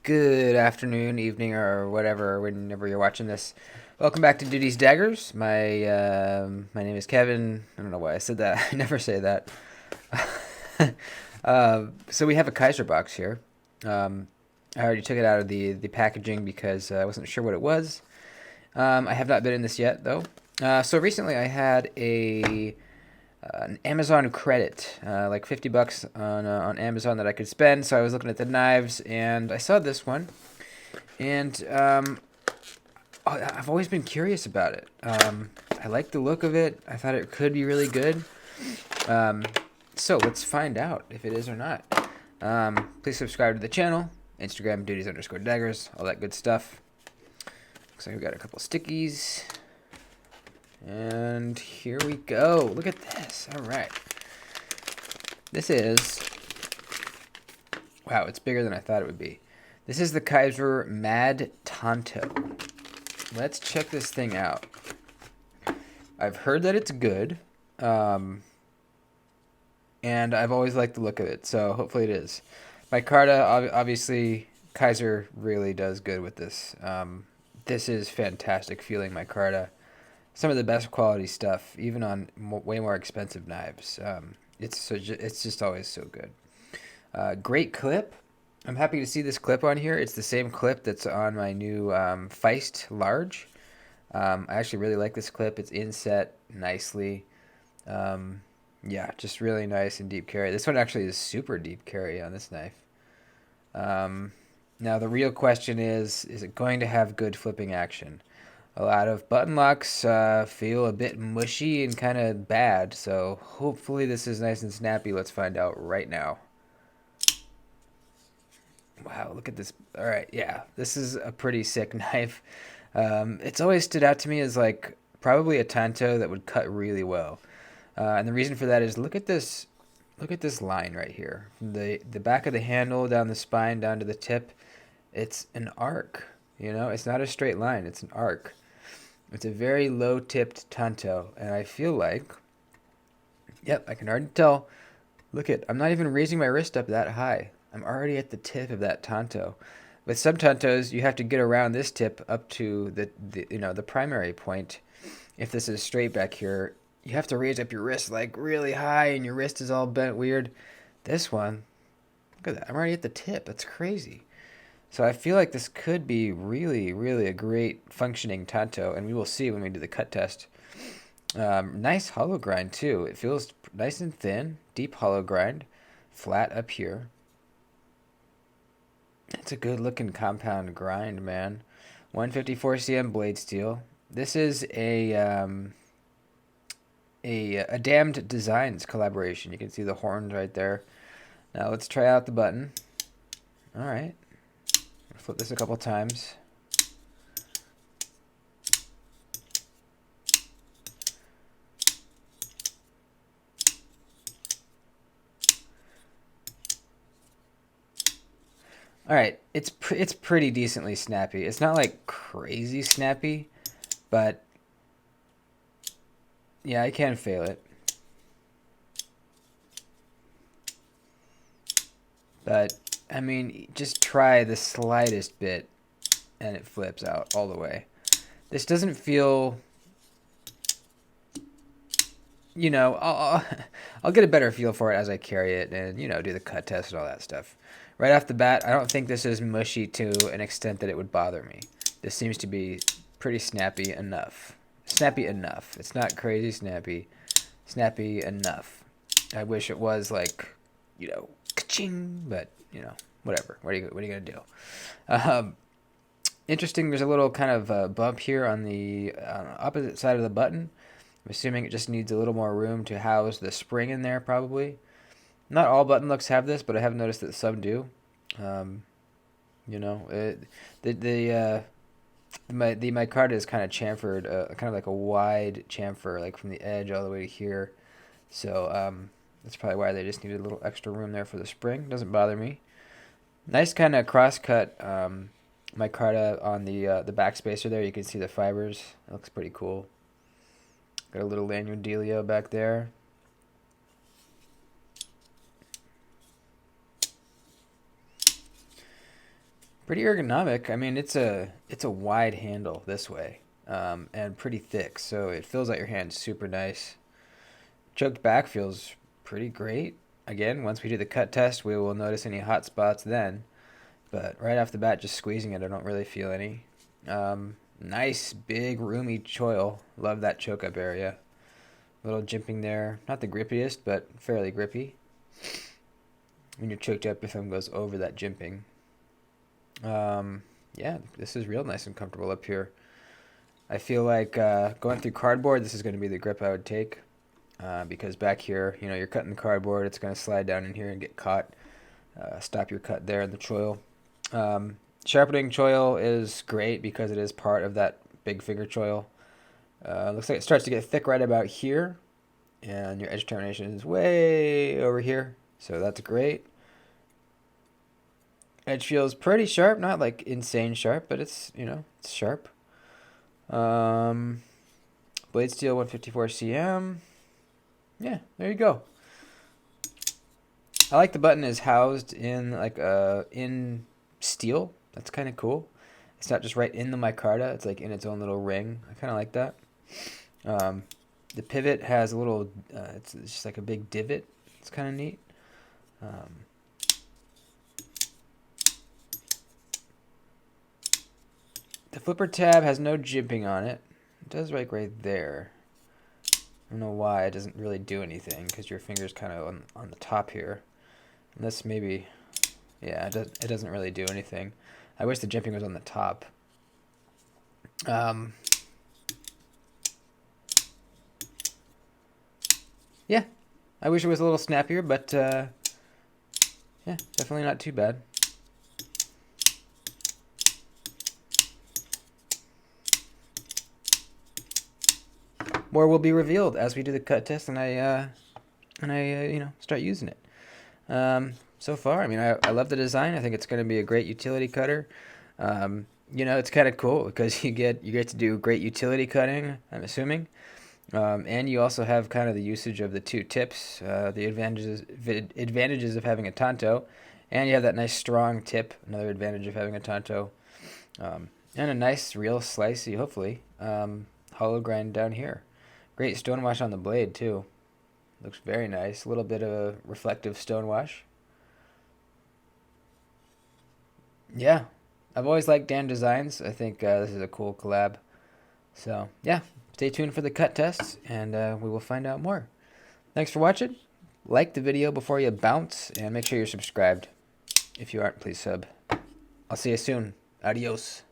Good afternoon, evening, or whatever, whenever you're watching this. Welcome back to Duty's Daggers. My name is Kevin. I don't know why I said that. I never say that. So we have a Kaiser box here. Um, I already took it out of the packaging because I wasn't sure what it was. I have not been in this yet, though. So recently I had an Amazon credit, like $50 on Amazon that I could spend. So I was looking at the knives, and I saw this one, and I've always been curious about it. I like the look of it. I thought it could be really good. Um, so let's find out if it is or not. Please subscribe to the channel. Instagram duties_daggers, all that good stuff. Looks like we got a couple stickies. And here we go. Look at this. All right. This is, wow, it's bigger than I thought it would be. This is the Kaiser Mad Tanto. Let's check this thing out. I've heard that it's good, and I've always liked the look of it, so hopefully it is. Micarta, obviously, Kaiser really does good with this. This is fantastic feeling micarta. Some of the best quality stuff, even on way more expensive knives. It's just always so good. Great clip. I'm happy to see this clip on here. It's the same clip that's on my new Feist Large. I actually really like this clip. It's inset nicely. Yeah, just really nice and deep carry. This one actually is super deep carry on this knife. Now the real question is it going to have good flipping action? A lot of button locks feel a bit mushy and kind of bad, so hopefully this is nice and snappy. Let's find out right now. Wow, look at this. All right, yeah, this is a pretty sick knife. It's always stood out to me as like probably a Tanto that would cut really well. And the reason for that is look at this. Look at this line right here. From the back of the handle down the spine down to the tip. It's an arc. You know, it's not a straight line. It's an arc. It's a very low-tipped Tanto, and I feel like, yep, I can already tell. Look at, I'm not even raising my wrist up that high. I'm already at the tip of that Tanto. With some Tantos, you have to get around this tip up to the primary point. If this is straight back here, you have to raise up your wrist like really high, and your wrist is all bent weird. This one, look at that. I'm already at the tip. That's crazy. So I feel like this could be really, really a great functioning Tanto, and we will see when we do the cut test. Nice hollow grind too. It feels nice and thin, deep hollow grind, flat up here. It's a good looking compound grind, man. 154 cm blade steel. This is a Damned Designs collaboration. You can see the horns right there. Now let's try out the button. All right. Flip this a couple times. All right, it's pretty decently snappy. It's not like crazy snappy, but yeah, I can feel it. But I mean, just try the slightest bit, and it flips out all the way. This doesn't feel, I'll I'll get a better feel for it as I carry it and do the cut test and all that stuff. Right off the bat, I don't think this is mushy to an extent that it would bother me. This seems to be pretty snappy enough. Snappy enough. It's not crazy snappy. Snappy enough. I wish it was like, ka-ching, but whatever. What are you gonna do? Um, Interesting. There's a little kind of bump here on the opposite side of the button. I'm assuming it just needs a little more room to house the spring in there, probably. Not all button looks have this, but I have noticed that some do. Um, the the micarta is kind of chamfered, kind of like a wide chamfer, like from the edge all the way to here. So that's probably why they just needed a little extra room there for the spring. Doesn't bother me. Nice kind of cross cut micarta on the back spacer there. You can see the fibers. It looks pretty cool. Got a little lanyard dealio back there. Pretty ergonomic. I mean, it's a wide handle this way, and pretty thick, so it fills out your hand super nice. Choked back feels pretty great. Again, once we do the cut test, we will notice any hot spots then. But right off the bat, just squeezing it, I don't really feel any. Nice, big, roomy choil. Love that choke up area. Little jimping there. Not the grippiest, but fairly grippy. When you're choked up, your thumb goes over that jimping. Yeah, this is real nice and comfortable up here. I feel like going through cardboard, this is going to be the grip I would take. Because back here, you're cutting the cardboard, it's going to slide down in here and get caught. Stop your cut there in the choil. Sharpening choil is great because it is part of that big finger choil. Looks like it starts to get thick right about here, and your edge termination is way over here, so that's great. Edge feels pretty sharp, not like insane sharp, but it's it's sharp. Blade steel 154 cm. Yeah, there you go. I like the button is housed in like in steel. That's kind of cool. It's not just right in the micarta. It's like in its own little ring. I kind of like that. The pivot has a little. It's just like a big divot. It's kind of neat. The flipper tab has no jimping on it. It does right there. I don't know why it doesn't really do anything because your finger's kind of on the top here. Unless maybe, yeah, it doesn't really do anything. I wish the jimping was on the top. Yeah, I wish it was a little snappier, but yeah, definitely not too bad. More will be revealed as we do the cut test and I start using it. So far, I mean, I love the design. I think it's going to be a great utility cutter. It's kind of cool because you get to do great utility cutting, I'm assuming. And you also have kind of the usage of the two tips, the advantages of having a Tanto, and you have that nice strong tip, another advantage of having a Tanto, and a nice real slicey, hopefully, hollow grind down here. Great stonewash on the blade too. Looks very nice. A little bit of a reflective stonewash. Yeah, I've always liked Dan Designs. I think this is a cool collab. So yeah, stay tuned for the cut tests, and we will find out more. Thanks for watching. Like the video before you bounce, and make sure you're subscribed. If you aren't, please sub. I'll see you soon. Adios.